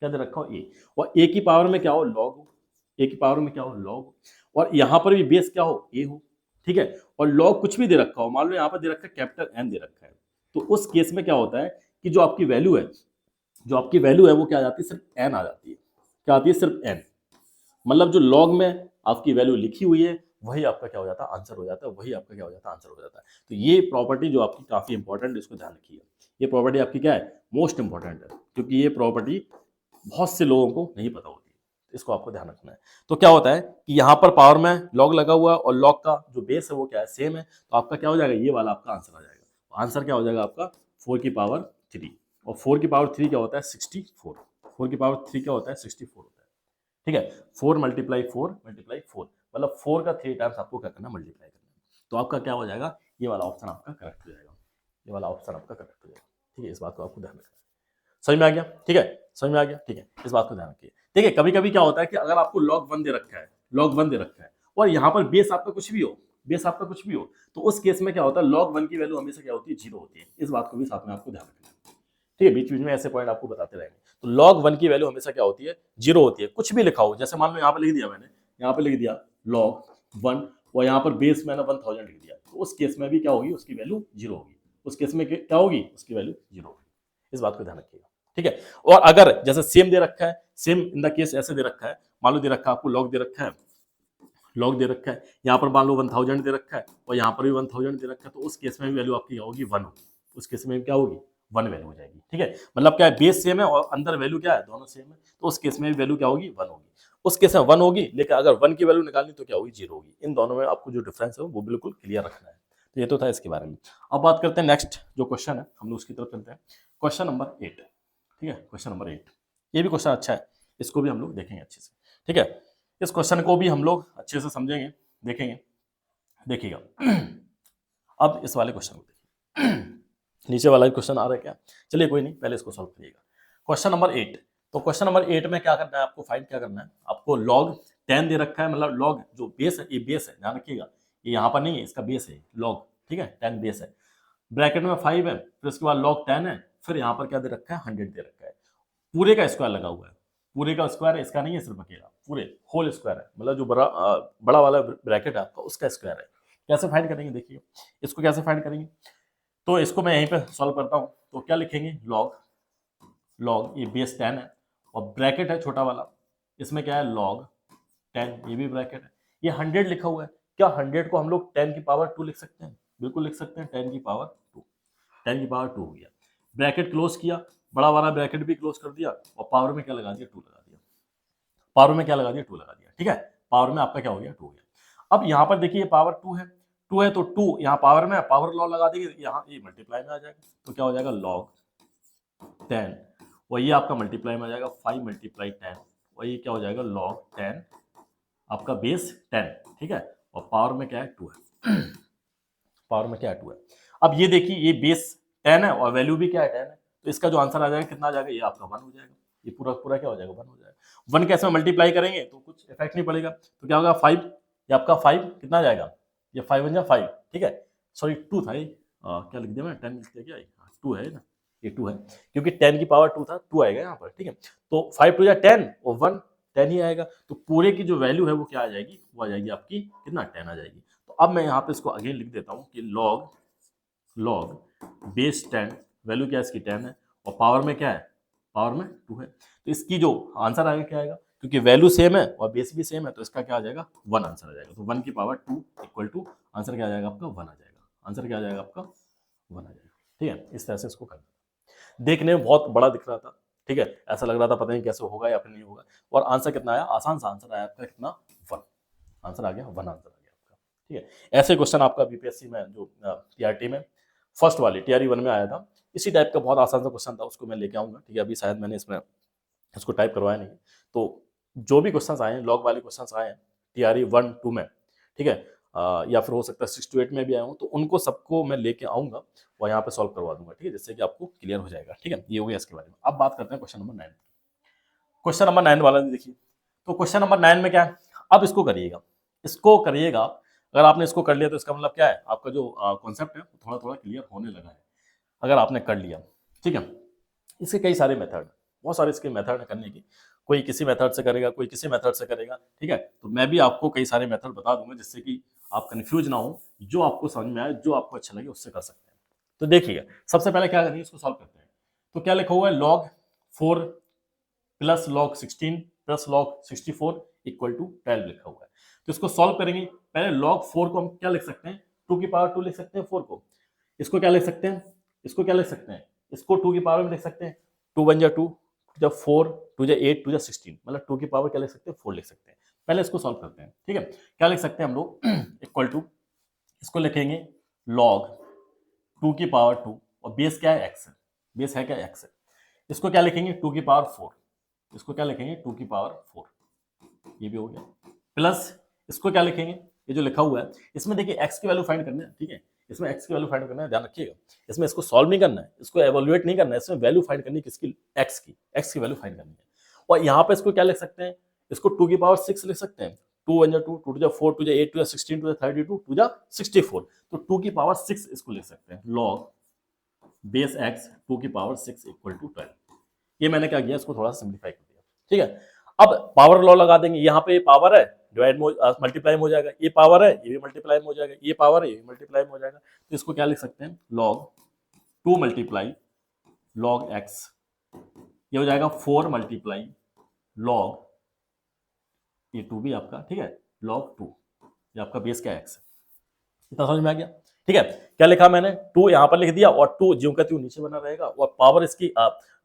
क्या दे रखा हो, ए, और ए की पावर में क्या हो, लॉग हो, ए की पावर में क्या हो, लॉग हो, और यहाँ पर भी बेस क्या हो, ए हो, ठीक है। और लॉग कुछ भी दे रखा हो, मान लो यहाँ पर दे रखा है कैपिटल एन दे रखा है, तो उस केस में क्या होता है कि जो आपकी वैल्यू है, जो आपकी वैल्यू है वो क्या आ जाती है, सिर्फ एन आ जाती है। क्या आती है, सिर्फ एन। मतलब जो लॉग में आपकी वैल्यू लिखी हुई है वही आपका क्या हो जाता है, आंसर हो जाता है, वही आपका क्या हो जाता है, आंसर हो जाता है। तो ये प्रॉपर्टी जो आपकी काफी इंपॉर्टेंट है, इसको ध्यान रखिए। ये प्रॉपर्टी आपकी क्या है, मोस्ट इंपॉर्टेंट है, क्योंकि ये प्रॉपर्टी बहुत से लोगों को नहीं पता होती, इसको आपको ध्यान रखना है। तो क्या होता है कि यहाँ पर पावर में लॉग लगा हुआ है और लॉग का जो बेस है वो क्या है, सेम है, तो आपका क्या हो जाएगा, ये वाला आपका आंसर आ जाएगा। आंसर क्या हो जाएगा आपका, 4 की पावर 3, और 4 की पावर 3 क्या होता है, 64। 4 की पावर 3 क्या होता है, 64 होता है, ठीक है। 4 मल्टीप्लाई 4 मल्टीप्लाई 4, मतलब 4 का 3 टाइम्स आपको क्या करना, मल्टीप्लाई करना है। तो आपका क्या हो जाएगा, ये वाला ऑप्शन आपका करेक्ट हो जाएगा, ये वाला ऑप्शन आपका करेक्ट हो जाएगा, ठीक है। इस बात को आपको ध्यान रखना है। समझ में आ गया, ठीक है, समझ में आ गया, ठीक है। इस बात को ध्यान रखिए। देखिए कभी कभी क्या होता है कि अगर आपको log 1 दे रखा है, log 1 दे रखा है, और यहाँ पर बेस आपका कुछ भी हो, बेस आपका कुछ भी हो, तो उस केस में क्या होता है, log 1 की वैल्यू हमेशा क्या होती है, 0 होती है। इस बात को भी साथ में आपको ध्यान रखना है, ठीक है। बीच बीच में ऐसे पॉइंट आपको बताते रहेंगे। तो log 1 की वैल्यू हमेशा क्या होती है, 0 होती है, कुछ भी लिखा हो। जैसे मान लो यहाँ पे लिख दिया मैंने, यहाँ पे लिख दिया log 1, और यहाँ पर बेस मैंने 1000 लिख दिया, तो उस केस में भी क्या होगी, उसकी वैल्यू 0 होगी। उस केस में क्या होगी, उसकी वैल्यू 0 होगी। इस बात को ध्यान रखिएगा, ठीक है। और अगर जैसे सेम दे रखा है, सेम इन द केस ऐसे दे रखा है, मान लो दे रखा है आपको, लॉग दे रखा है, लॉग दे रखा है, यहाँ पर मान लो 1000 दे रखा है और यहाँ पर भी 1000 दे रखा है, तो उस केस में भी वैल्यू आपकी क्या होगी, 1 होगी। उस केस में क्या होगी, 1 वैल्यू हो जाएगी, ठीक है। मतलब क्या है, बेस सेम है और अंदर वैल्यू क्या है, दोनों सेम है, तो उस केस में भी वैल्यू क्या होगी, 1 होगी। उस केस में 1 होगी, लेकिन अगर 1 की वैल्यू निकालनी तो क्या होगी, 0 होगी। इन दोनों में आपको जो डिफरेंस है वो बिल्कुल क्लियर रखना है। तो ये तो था इसके बारे में। अब बात करते हैं नेक्स्ट जो क्वेश्चन है, हम लोग उसकी तरफ चलते हैं। क्वेश्चन नंबर 8, ठीक है, क्वेश्चन नंबर 8। ये भी क्वेश्चन अच्छा है, इसको भी हम लोग देखेंगे अच्छे से, ठीक है। इस क्वेश्चन को भी हम लोग अच्छे से समझेंगे, देखेंगे। देखिएगा अब इस वाले क्वेश्चन को देखिए, नीचे वाला क्वेश्चन आ रहा है क्या, चलिए कोई नहीं, पहले इसको सॉल्व करिएगा। Question number 8। तो क्वेश्चन नंबर 8 में क्या करना है आपको, फाइंड क्या करना है आपको, log 10 दे रखा है, मतलब log जो बेस है, ये बेस है, ध्यान रखिएगा, ये यहाँ पर नहीं है, इसका बेस है log, ठीक है, 10 बेस है, ब्रैकेट में 5 है, फिर उसके बाद log 10 है, फिर यहाँ पर क्या दे रखा है, 100 दे रखा है, पूरे का स्क्वायर लगा हुआ है, पूरे का स्क्वायर है, इसका नहीं है सिर्फ अकेला, पूरे होल स्क्वायर है, मतलब जो बड़ा वाला ब्रैकेट है आपका उसका स्क्वायर है। कैसे फाइंड करेंगे, देखिए इसको कैसे फाइंड करेंगे। तो इसको मैं यहीं पे सॉल्व करता हूँ। तो क्या लिखेंगे, लॉग ये बेस 10 है और ब्रैकेट है छोटा वाला, इसमें क्या है, log 10, ये भी ब्रैकेट है, ये 100 लिखा हुआ है। क्या 100 को हम लोग 10 की पावर 2 लिख सकते हैं, बिल्कुल लिख सकते हैं, 10 की पावर 2, 10 की पावर 2 हो गया। ब्रैकेट क्लोज किया, बड़ा वाला ब्रैकेट भी क्लोज कर दिया, और पावर में क्या लगा दिया, 2 लगा दिया, पावर में क्या लगा दिया, 2 लगा दिया, ठीक है। पावर में आपका क्या हो गया, 2 हो गया। अब यहाँ पर देखिए पावर 2 है, 2 है तो 2 यहाँ पावर में, पावर लॉ लगा देंगे, यहाँ ये मल्टीप्लाई में आ जाएगा, तो क्या हो जाएगा, log 10, और ये आपका मल्टीप्लाई में आ जाएगा, 5 मल्टीप्लाई 10, और ये क्या हो जाएगा, log 10 आपका बेस 10, ठीक है, और पावर में क्या है, 2 है, पावर में क्या है, 2 है। अब ये देखिए ये बेस 10 है और वैल्यू भी क्या है, 10 है, तो इसका जो आंसर आ जाएगा कितना आ जाएगा, ये आपका 1 हो जाएगा। ये पूरा पूरा क्या हो जाएगा 1 हो जाएगा। 1 कैसे मल्टीप्लाई करेंगे तो कुछ इफेक्ट नहीं पड़ेगा, तो क्या होगा 5, ये आपका 5 कितना आ जाएगा, ये 5 1 5, ठीक है, सॉरी 2 था ये, क्या लिख दिया मैंने 10 लिख दिया क्या, 2 है ना, ये 2 है क्योंकि 10 की पावर 2 था, 2 आएगा यहाँ पर, ठीक है। तो 5 2 10 और 1 10 ही आएगा, तो पूरे की जो वैल्यू है वो क्या आ जाएगी, वो आ जाएगी आपकी कितना 10 आ जाएगी। तो अब मैं यहाँ पे इसको अगेन लिख देता हूँ कि लॉग बेस 10, वैल्यू क्या है इसकी 10 है, और पावर में क्या है, पावर में 2 है, तो इसकी जो आंसर आएगा क्या आएगा, क्योंकि वैल्यू सेम है और बेस भी सेम है, तो इसका क्या आ जाएगा 1 आंसर आ जाएगा। तो 1 की पावर 2 इक्वल टू आंसर क्या आ जाएगा आपका 1 आ जाएगा, आंसर क्या आ जाएगा आपका 1 आ जाएगा, ठीक है। इस तरह से इसको करना, देखने में बहुत बड़ा दिख रहा था, ठीक है, ऐसा लग रहा था पता नहीं कैसे होगा या फिर नहीं होगा, और आंसर कितना आया, आसान सा आंसर आया आपका कितना 1, आंसर आ गया 1 आंसर आ गया आपका, ठीक है। ऐसे क्वेश्चन आपका बीपीएससी में जो टीआरटी में फर्स्ट वाली टीआरई 1 में आया था, इसी टाइप का बहुत आसान सा क्वेश्चन था, उसको मैं लेके आऊंगा, ठीक है। अभी शायद मैंने इसमें इसको टाइप करवाया नहीं, तो जो भी क्वेश्चन आए हैं लॉग वाले क्वेश्चन आए हैं टीआरई 1 2 में, ठीक है, या फिर हो सकता है 6 to 8 में भी आया हूँ, तो उनको सबको मैं लेके आऊंगा और यहाँ पे सॉल्व करवा दूंगा, ठीक है, जिससे कि आपको क्लियर हो जाएगा, ठीक है। ये हो गया इसके बारे में। अब बात करते हैं क्वेश्चन नंबर 9, क्वेश्चन नंबर 9 वाला देखिए। तो क्वेश्चन नंबर 9 में क्या है, अब इसको करिएगा, अगर आपने इसको कर लिया तो इसका मतलब क्या है, आपका जो कॉन्सेप्ट है थोड़ा थोड़ा क्लियर होने लगा है, अगर आपने कर लिया, ठीक है। इसके कई सारे मेथड, बहुत सारे इसके मेथड है करने की, कोई किसी मेथड से करेगा, कोई किसी मेथड से करेगा, ठीक है। तो मैं भी आपको कई सारे मेथड बता दूंगा जिससे कि आप कंफ्यूज ना हो, जो आपको समझ में आए, जो आपको अच्छा लगे उससे कर सकते हैं। तो देखिए सबसे पहले क्या करेंगे, इसको सॉल्व करते हैं। तो क्या लिखा हुआ है, log 4 plus log 16 plus log 64 equal to 12 लिखा हुआ है। तो इसको सॉल्व करेंगे, पहले log 4 को हम क्या लिख सकते हैं, 2 की पावर 2 लिख सकते हैं 4 को, इसको क्या लिख सकते हैं, इसको क्या लिख सकते हैं, इसको 2 की पावर में लिख सकते हैं, 2 1 2, जब 4 2 8 2 16, मतलब 2 की पावर क्या लिख सकते हैं 4 लिख सकते हैं। पहले इसको सॉल्व करते हैं, ठीक है। क्या लिख सकते हैं हम लोग इक्वल टू, इसको लिखेंगे log 2 की पावर 2 और बेस क्या है x है, बेस है क्या x है, इसको क्या लिखेंगे 2 की पावर 4, इसको क्या लिखेंगे 2 की पावर 4, ये भी हो गया, प्लस इसको क्या लिखेंगे, ये जो लिखा हुआ है इसमें देखिए x की वैल्यू फाइंड करना है, ठीक है, इसमें x की वैल्यू फाइंड करना है, ध्यान रखिएगा, इसमें इसको सॉल्व नहीं करना है, इसको एवोल्यूएट नहीं करना है, इसमें वैल्यू फाइंड करनी है किसकी, x की वैल्यू फाइंड करनी है। और यहाँ पे इसको क्या लिख सकते हैं, इसको 2 की पावर 6 लिख सकते हैं, 2 1 2 2 2 4 2 8 2 16 2 32 2 64, तो 2 की पावर 6 इसको लिख सकते हैं, log बेस x 2 की पावर 6 इक्वल टू 12। ये मैंने क्या किया, इसको थोड़ा सिंप्लीफाई कर दिया, ठीक है। अब पावर लॉ लगा देंगे, यहाँ पे पावर है डिवाइड मल्टीप्लाई में हो जाएगा, ये पावर है ये भी मल्टीप्लाई में हो जाएगा, ये पावर है ये भी मल्टीप्लाई में हो जाएगा, तो इसको क्या लिख सकते हैं, log 2 मल्टीप्लाई log x, ये हो जाएगा 4 मल्टीप्लाई log, ये 2 भी आपका, ठीक है, log 2, ये आपका बेस क्या x है, इतना समझ में आ गया, ठीक है। क्या लिखा मैंने, 2 यहाँ पर लिख दिया और 2 ज्यों का त्यों नीचे बना रहेगा, और पावर इसकी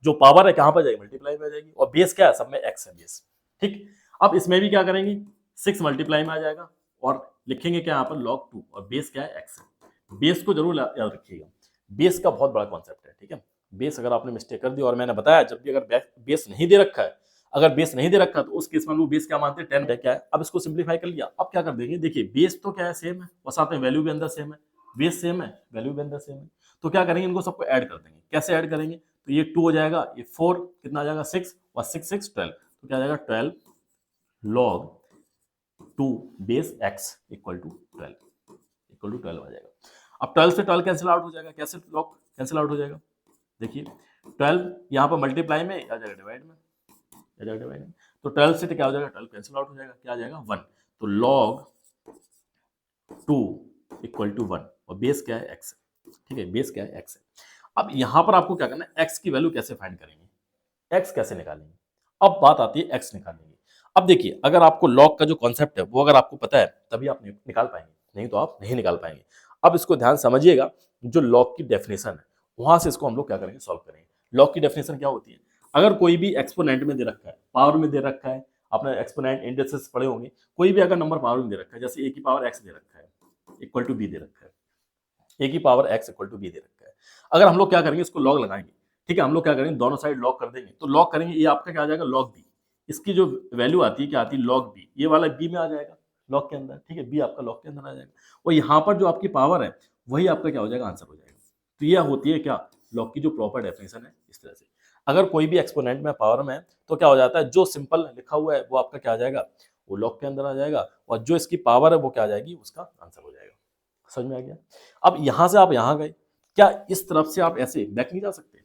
जो पावर है कहाँ पर जाएगी, मल्टीप्लाई में आ जाएगी, और बेस क्या है, सब में x है बेस, ठीक। अब इसमें भी क्या करेंगे, 6 मल्टीप्लाई में आ जाएगा और लिखेंगे क्या यहाँ पर log 2, और बेस क्या है x है। बेस को जरूर याद रखिएगा, बेस का बहुत बड़ा कॉन्सेप्ट है, ठीक है। बेस अगर आपने मिस्टेक कर दी, और मैंने बताया जब भी अगर बेस नहीं दे रखा है, अगर बेस नहीं दे रखा तो उस केस में लोग बेस क्या मानते हैं 10 है, क्या है। अब इसको सिंप्लीफाई कर लिया, अब क्या कर देंगे, देखिए बेस तो क्या है सेम है, और साथ में वैल्यू भी अंदर सेम है, बेस सेम है वैल्यू भी अंदर सेम है, तो क्या करेंगे इनको सबको ऐड कर देंगे। कैसे ऐड करेंगे, तो ये 2 हो जाएगा, ये 4 कितना आ जाएगा 6, और 6 6 12, तो क्या आ जाएगा 12 log 2 base x equal to 12 आ जाएगा। अब 12 से 12 कैंसिल आउट हो जाएगा, कैसे log कैंसिल आउट हो जाएगा, देखिए 12 यहाँ पर मल्टीप्लाई में आ जाएगा डिवाइड में, आ जाएगा डिवाइड में, तो 12 से क्या हो जाएगा 12 कैंसिल आउट हो जाएगा, क्या आ जाएगा 1, तो log 2 इक्वल टू 1, और बेस क्या है x है, ठीक है, बेस क्या है x है। अब यहाँ पर आपको क्या करना है, x की वैल्यू कैसे फाइंड करेंगे, x कैसे निकालेंगे, अब बात आती है x निकालने की। अब देखिए अगर आपको log का जो कॉन्सेप्ट है वो अगर आपको पता है तभी आप निकाल पाएंगे, नहीं तो आप नहीं निकाल पाएंगे। अब इसको ध्यान समझिएगा, जो log की डेफिनेशन है वहां से इसको हम लोग क्या करेंगे, सॉल्व करेंगे। log की डेफिनेशन क्या होती है, अगर कोई भी एक्सपोनेंट में दे रखा है, पावर में दे रखा है, आपने एक्सपोनेंट इंडिसेस पढ़े होंगे, कोई भी अगर नंबर पावर में दे रखा है, जैसे a की पावर x दे रखा है इक्वल टू बी दे रखा है, a की power x equal to B दे रखा है, अगर हम लोग क्या करेंगे इसको लॉग लगाएंगे, ठीक है, हम लोग क्या करेंगे दोनों साइड लॉग कर देंगे, तो लॉग करेंगे ये आपका क्या आ जाएगा log b, इसकी जो वैल्यू आती है क्या आती है log b, ये वाला b में आ जाएगा लॉग के अंदर, ठीक है, b आपका लॉग के अंदर आ जाएगा, और यहाँ पर जो आपकी पावर है वही आपका क्या हो जाएगा आंसर हो जाएगा। तो यह होती है क्या लॉग की जो प्रॉपर डेफिनेशन है, इस तरह से। अगर कोई भी एक्सपोनेंट में पावर में है तो क्या हो जाता है, जो सिंपल लिखा हुआ है वो आपका क्या आ जाएगा, वो लॉग के अंदर आ जाएगा, और जो इसकी पावर है वो क्या आ जाएगी, उसका आंसर हो जाएगा। समझ में आ गया? अब यहां से आप यहां गए, क्या इस तरफ से आप ऐसे बैक नहीं जा सकते?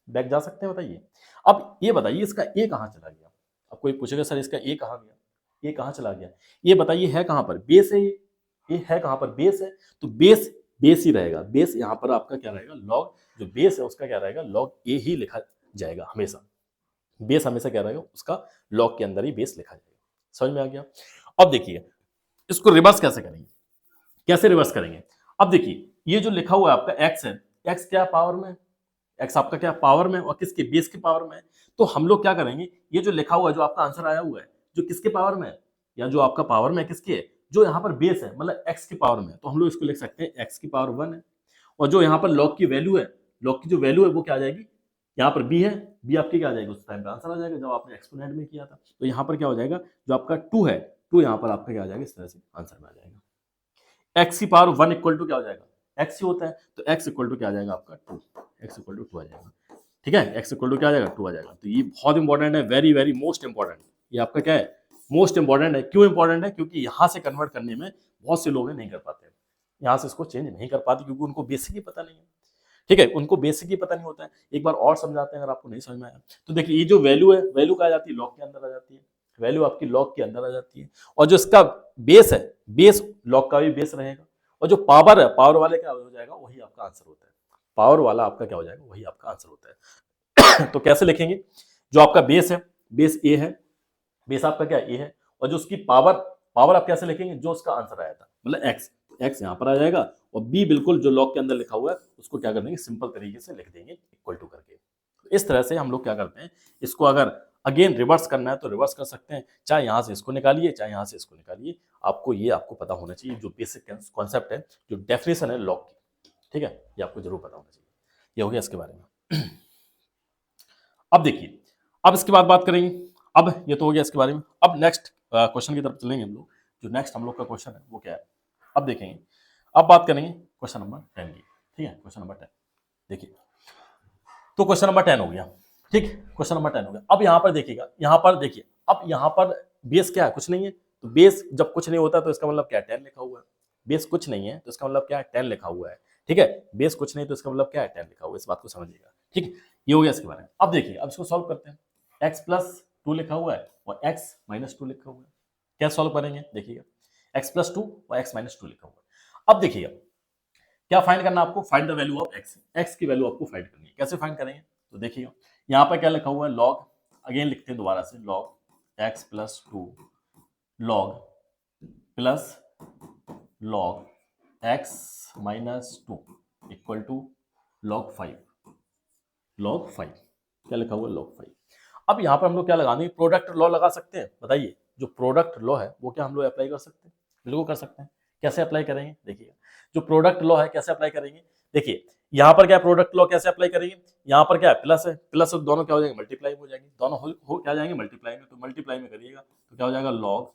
बैक जा सकते हैं, बताइए। अब ये बताइए इसका ए कहाँ चला गया? अब कोई पूछेगा सर इसका ए कहाँ गया, ये कहाँ चला गया, ये बताइए है कहाँ पर, बेस है ये है कहाँ पर, बेस है, तो बेस बेस ही रहेगा, बेस यहाँ पर आपका क्या रहेगा, लॉग, जो बेस है उसका क्या रहेगा, लॉग ए ही लिखा जाएगा हमेशा, बेस हमेशा क्या रहेगा, उसका लॉग के अंदर ही बेस लिखा जाएगा। समझ में आ गया? अब देखिए इसको रिवर्स कैसे करेंगे, कैसे रिवर्स करेंगे? अब देखिए ये जो लिखा हुआ है आपका एक्स है, एक्स क्या पावर में, एक्स आपका क्या पावर में, और किसके, बेस के पावर में। तो हम लोग क्या करेंगे, ये जो लिखा हुआ है, जो आपका आंसर आया हुआ है, जो किसके पावर में है, या जो आपका पावर में किसके है, जो यहाँ पर बेस है मतलब एक्स की पावर में, तो हम लोग इसको लिख सकते हैं एक्स की पावर 1 है। और जो यहाँ पर लॉग की वैल्यू है, लॉग की जो वैल्यू है वो क्या आ जाएगी, यहाँ पर बी है, बी आपकी क्या आ जाएगी, उस टाइम पे आंसर आ जाएगा जब आपने एक्सपोनेंट में किया था। तो यहाँ पर क्या हो जाएगा, जो आपका 2 है, 2 यहाँ पर आपका क्या आ जाएगा, इस तरह से आंसर में आ जाएगा। एक्स की पावर 1 इक्वल टू क्या हो जाएगा, एक्स ही होता है, तो एक्स इक्वल टू क्या आ जाएगा आपका 2, एक्स इक्वल टू 2 आ जाएगा। ठीक है, एक्स इक्वल टू क्या आ जाएगा, 2 आ जाएगा। तो ये बहुत इंपॉर्टेंट है, वेरी वेरी मोस्ट इंपॉर्टेंट, ये आपका क्या है, मोस्ट इंपॉर्टेंट है। क्यों इंपॉर्टेंट है, क्योंकि यहाँ से कन्वर्ट करने में बहुत से लोग नहीं कर पाते, यहाँ से इसको चेंज नहीं कर पाते, क्योंकि उनको बेसिक ही पता नहीं है। ठीक है, उनको बेसिक ही पता नहीं होता है। एक बार और समझाते हैं अगर आपको नहीं समझ में आया तो। देखिए ये जो वैल्यू है, वैल्यू कहा जाती है लॉग के अंदर आ जाती है, वैल्यू आपकी लॉग के अंदर आ जाती है, और जो इसका बेस है, बेस लॉग का भी बेस रहेगा, और जो पावर है, पावर वाले क्या हो जाएगा, वही आपका आंसर होता है, पावर वाला आपका क्या हो जाएगा, वही आपका आंसर होता है। तो कैसे लिखेंगे, जो आपका बेस है, बेस ए है, बेस आपका क्या ए है, और जो उसकी पावर, पावर आप कैसे लिखेंगे, जो उसका आंसर आया था मतलब एक्स, एक्स यहाँ पर आ जाएगा, और बी बिल्कुल जो लॉग के अंदर लिखा हुआ है उसको क्या कर देंगे, सिंपल तरीके से लिख देंगे इक्वल टू करके। इस तरह से हम लोग क्या करते हैं, इसको अगर अगेन रिवर्स करना है तो रिवर्स कर सकते हैं, चाहे यहाँ से इसको निकालिए चाहे यहाँ से इसको निकालिए, आपको ये आपको पता होना चाहिए, जो बेसिक कॉन्सेप्ट है, जो डेफिनेशन है लॉग की, ठीक है, ये आपको जरूर पता होना चाहिए। ये हो गया इसके बारे में। अब देखिए, अब इसके बाद बात करेंगे, अब ये तो हो गया इसके बारे में। अब नेक्स्ट क्वेश्चन की तरफ चलेंगे हम लोग। जो नेक्स्ट हम लोग का क्वेश्चन है वो क्या है, अब देखेंगे, अब बात करेंगे क्वेश्चन नंबर 10 की। ठीक है, क्वेश्चन नंबर 10 देखिए, तो क्वेश्चन नंबर 10 हो गया। ठीक, क्वेश्चन नंबर 10 हो गया। अब यहाँ पर देखिएगा, यहाँ पर देखिए, अब यहाँ पर बेस क्या है, कुछ नहीं है, तो बेस जब कुछ नहीं होता तो इसका मतलब क्या है, 10 लिखा हुआ है। बेस कुछ नहीं है तो इसका मतलब क्या है, 10 लिखा हुआ है। ठीक है, बेस कुछ नहीं तो इसका मतलब क्या है, 10 लिखा हुआ है, इस बात को समझिएगा। ठीक है, ये हो गया इसके बारे में। अब देखिए, अब इसको सॉल्व करते हैं। एक्स प्लस 2 लिखा हुआ है और एक्स माइनस 2 लिखा हुआ है, क्या सॉल्व करेंगे, देखिएगा, एक्स प्लस 2 और एक्स माइनस 2 लिखा हुआ है। अब देखिएगा क्या फाइंड करना है आपको, find the value of x, x की वैल्यू आपको फाइंड करनी है। कैसे फाइंड करेंगे, तो देखिएगा यहाँ पर क्या लिखा हुआ है, लॉग, अगेन लिखते हैं दोबारा से, log x plus 2 log plus log x minus 2 equal to log 5, log 5 क्या लिखा हुआ है, लॉग 5। अब यहाँ पर हम लोग क्या लगा देंगे, प्रोडक्ट लॉ लगा सकते हैं, बताइए, जो प्रोडक्ट लॉ है वो क्या हम लोग अप्लाई कर सकते हैं, बिल्कुल कर सकते हैं। कैसे अप्लाई करेंगे, देखिएगा, जो प्रोडक्ट लॉ है कैसे अप्लाई करेंगे, देखिए यहाँ पर क्या प्रोडक्ट लॉ कैसे अप्लाई करेंगे, यहाँ पर क्या है, प्लस है, प्लस दोनों क्या हो जाएंगे, मल्टीप्लाई हो जाएंगे, दोनों हो क्या जाएंगे, मल्टीप्लाई में, तो मल्टीप्लाई में करिएगा तो क्या हो जाएगा, log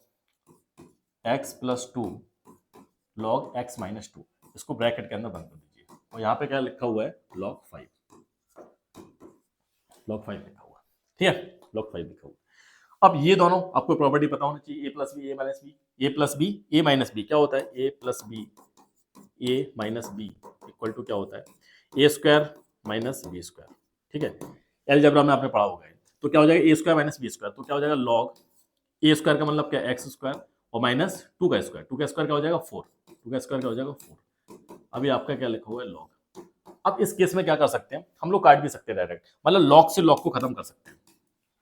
x plus 2 log x minus 2, इसको ब्रैकेट के अंदर बंद कर दीजिए, और यहाँ पे क्या लिखा हुआ है, लॉग 5, लॉग 5 लिखा हुआ, ठीक है, लॉग 5 लिखा हुआ। अब ये दोनों आपको प्रॉपर्टी पता होनी चाहिए, A plus B A minus B, A plus B A minus B क्या होता है, A plus B A minus B equal to क्या होता है, A square minus B square. ठीक है, अलजेब्रा में आपने पढ़ा होगा, तो क्या हो जाएगा, ए स्क्वायर माइनस बी स्क्वायर, तो क्या हो जाएगा, लॉग ए स्क्वायर का मतलब क्या, एक्स स्क्वायर, और माइनस 2 का स्क्वायर, 2 का स्क्वायर क्या हो जाएगा, 4, 2 का स्क्वायर क्या हो जाएगा, 4। अभी आपका क्या लिखा हुआ है, लॉग। अब इस केस में क्या कर सकते हैं हम लोग, काट भी सकते हैं डायरेक्ट, मतलब लॉग से लॉग को खत्म कर सकते हैं।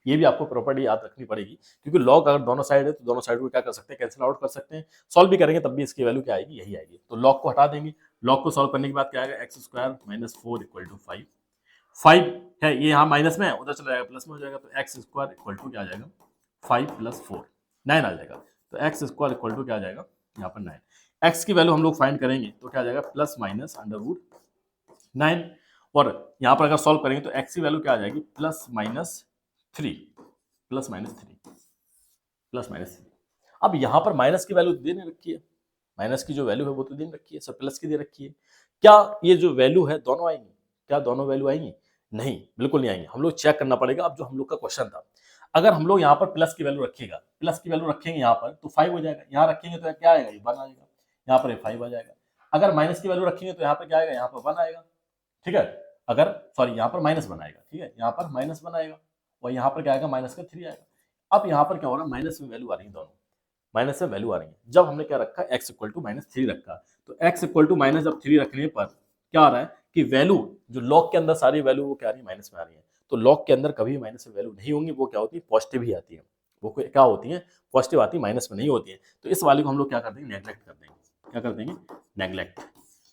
ये भी आपको प्रॉपर्टी याद रखनी पड़ेगी, क्योंकि लॉग अगर दोनों साइड है तो दोनों साइड को क्या कर सकते हैं, कैंसिल आउट कर सकते हैं। सॉल्व भी करेंगे तब भी इसकी वैल्यू क्या आएगी, यही आएगी। तो लॉग को हटा देंगे, लॉग को सॉल्व करने के बाद क्या आएगा, x square minus 4 equal to 5, 5 है ये यहाँ माइनस में, उधर चला जाएगा प्लस में हो जाएगा, तो एक्स स्क्वायर इक्वल टू क्या आ जाएगा, 5 प्लस 4 9 आ जाएगा। तो एक्स स्क्वायर इक्वल टू क्या आ जाएगा, यहाँ पर 9। एक्स की वैल्यू हम लोग फाइंड करेंगे तो क्या आ जाएगा, प्लस माइनस अंडर रूट 9, और यहाँ पर अगर सॉल्व करेंगे तो एक्स की वैल्यू क्या आ जाएगी, plus minus 3, plus minus 3, plus minus 3। अब यहाँ पर माइनस की वैल्यू दे नहीं रखी है, माइनस की जो वैल्यू है वो तो दे रखी है, सब प्लस की दे रखी है। क्या ये जो वैल्यू है दोनों आएंगी, क्या दोनों वैल्यू आएंगी, नहीं, बिल्कुल नहीं आएंगे। हम लोग चेक करना पड़ेगा। अब जो हम लोग का क्वेश्चन था, अगर हम लोग यहाँ पर प्लस की वैल्यू रखिएगा, प्लस की वैल्यू रखेंगे यहाँ पर तो 5 हो जाएगा, यहाँ रखेंगे तो क्या आएगा, ये 1 आएगा, यहाँ पर 5 आ जाएगा। अगर माइनस की वैल्यू रखेंगे तो यहाँ पर क्या आएगा, यहाँ पर 1 आएगा, ठीक है। अगर सॉरी यहाँ पर माइनस 1 आएगा, ठीक है, यहाँ पर माइनस 1 आएगा और यहाँ पर क्या आएगा, माइनस का 3 आएगा। अब यहाँ पर क्या हो रहा है, माइनस में वैल्यू आ रही है, दोनों माइनस में वैल्यू आ रही है। जब हमने क्या रखा, x इक्वल टू -3 रखा, तो x इक्वल टू माइनस जब 3 रखने पर क्या आ रहा है कि वैल्यू जो लॉग के अंदर सारी वैल्यू वो क्या आ रही है, माइनस में आ रही है। तो लॉग के अंदर कभी माइनस में वैल्यू नहीं होंगी, वो क्या होती है, पॉजिटिव ही आती है। वो क्या होती है, पॉजिटिव आती है, माइनस में नहीं होती है। तो इस वाले को हम लोग क्या कर देंगे, नेग्लेक्ट कर देंगे। क्या कर देंगे, नेग्लेक्ट।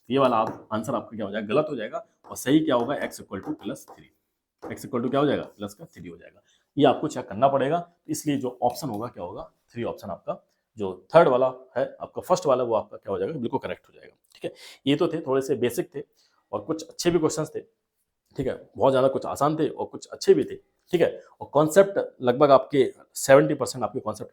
ये वाला आप आंसर आपका क्या हो जाएगा, गलत हो जाएगा। और सही क्या होगा, x equal to +3, x equal to क्या हो जाएगा, प्लस का 3 हो जाएगा। ये आपको चेक करना पड़ेगा। इसलिए जो ऑप्शन होगा क्या होगा, 3 ऑप्शन आपका जो थर्ड वाला है आपका, फर्स्ट वाला वो आपका क्या हो जाएगा, बिल्कुल करेक्ट हो जाएगा। ठीक है, ये तो थे थोड़े से बेसिक थे और कुछ अच्छे भी क्वेश्चंस थे। ठीक है, बहुत ज़्यादा कुछ आसान थे और कुछ अच्छे भी थे। ठीक है, और कॉन्सेप्ट लगभग आपके 70% आपके कॉन्सेप्ट